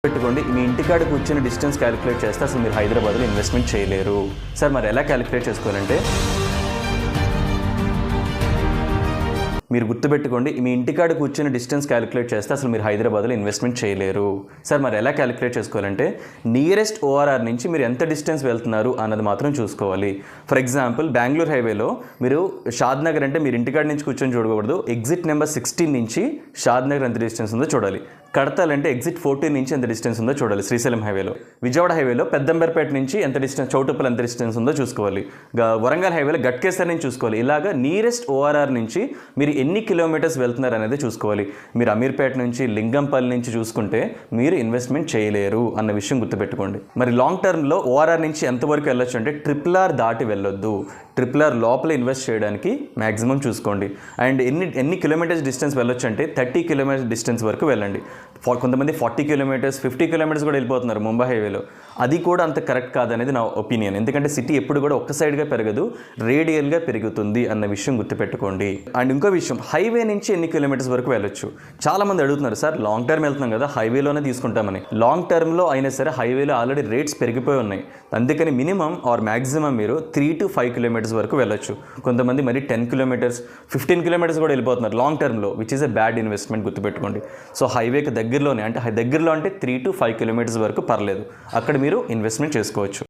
పెట్టుకోండి మీ ఇంటికాడ కూర్చొని డిస్టెన్స్ క్యాలిక్యులేట్ చేస్తే అసలు మీరు హైదరాబాద్లో ఇన్వెస్ట్మెంట్ చేయలేరు. సార్ మరి ఎలా క్యాలిక్యులేట్ చేసుకోవాలంటే మీరు గుర్తుపెట్టుకోండి మీ ఇంటికాడ కూర్చొని డిస్టెన్స్ క్యాలిక్యులేట్ చేస్తే అసలు మీరు హైదరాబాద్లో ఇన్వెస్ట్మెంట్ చేయలేరు. సార్ మరి ఎలా క్యాలిక్యులేట్ చేసుకోవాలంటే నియరెస్ట్ ఓఆర్ఆర్ నుంచి మీరు ఎంత డిస్టెన్స్ వెళ్తున్నారు అన్నది మాత్రం చూసుకోవాలి. ఫర్ ఎగ్జాంపుల్ బెంగళూరు హైవేలో మీరు షాద్ నగర్ అంటే మీరు ఇంటికాడ నుంచి కూర్చొని చూడకూడదు. ఎగ్జిట్ నెంబర్ 16 నుంచి షాద్ నగర్ ఎంత డిస్టెన్స్ ఉందో చూడాలి. కడతాల్ అంటే ఎగ్జిట్ 14 నుంచి ఎంత డిస్టెన్స్ ఉందో చూడాలి. శ్రీశైలం హైవేలో, విజయవాడ హైవేలో పెద్దంబర్పేట నుంచి ఎంత డిస్టెన్స్, చౌటుప్పల్ ఎంత డిస్టెన్స్ ఉందో చూసుకోవాలి. వరంగల్ హైవేలో గట్కేసర్ నుంచి చూసుకోవాలి. ఇలాగా నియరెస్ట్ ఓఆర్ఆర్ నుంచి మీరు ఎన్ని కిలోమీటర్స్ వెళ్తున్నారు అనేది చూసుకోవాలి. మీరు అమీర్పేట నుంచి, లింగంపల్లి నుంచి చూసుకుంటే మీరు ఇన్వెస్ట్మెంట్ చేయలేరు అన్న విషయం గుర్తుపెట్టుకోండి. మరి లాంగ్ టర్మ్లో ఓఆర్ఆర్ నుంచి ఎంతవరకు వెళ్ళొచ్చు అంటే RRR దాటి వెళ్ళొద్దు. RRR లోపల ఇన్వెస్ట్ చేయడానికి మ్యాక్సిమం చూసుకోండి. అండ్ ఎన్ని కిలోమీటర్స్ డిస్టెన్స్ వెళ్ళొచ్చు అంటే 30 కిలోమీటర్స్ డిస్టెన్స్ వరకు వెళ్ళండి. కొంతమంది 40 కిలోమీటర్స్ 50 కిలోమీటర్స్ కూడా వెళ్ళిపోతున్నారు ముంబై హైవేలో. అది కూడా అంత కరెక్ట్ కాదనేది నా ఒపీనియన్. ఎందుకంటే సిటీ ఎప్పుడు కూడా ఒక్క సైడ్గా పెరగదు, రేడియల్గా పెరుగుతుంది అన్న విషయం గుర్తుపెట్టుకోండి. అండ్ ఇంకో విషయం, హైవే నుంచి ఎన్ని కిలోమీటర్స్ వరకు వెళ్ళొచ్చు. చాలామంది అడుగుతున్నారు, సార్ లాంగ్ టర్మ్ వెళ్తున్నాం కదా హైవేలోనే తీసుకుంటామని. లాంగ్ టర్మ్లో అయినా సరే హైవేలో ఆల్రెడీ రేట్స్ పెరిగిపోయి ఉన్నాయి. అందుకని మినిమం ఆర్ మ్యాక్సిమం మీరు 3 to 5 కిలోమీటర్స్ వరకు వెళ్ళొచ్చు. కొంతమంది మరి 10 కిలోమీటర్స్ 15 కిలోమీటర్స్ కూడా వెళ్ళిపోతున్నారు లాంగ్ టర్మ్లో, which is a bad investment గుర్తుపెట్టుకోండి. సో హైవేకి దగ్గరలో అంటే 3 to 5 కిలోమీటర్స్ వరకు పర్లేదు, అక్కడ మీరు ఇన్వెస్ట్మెంట్ చేసుకోవచ్చు.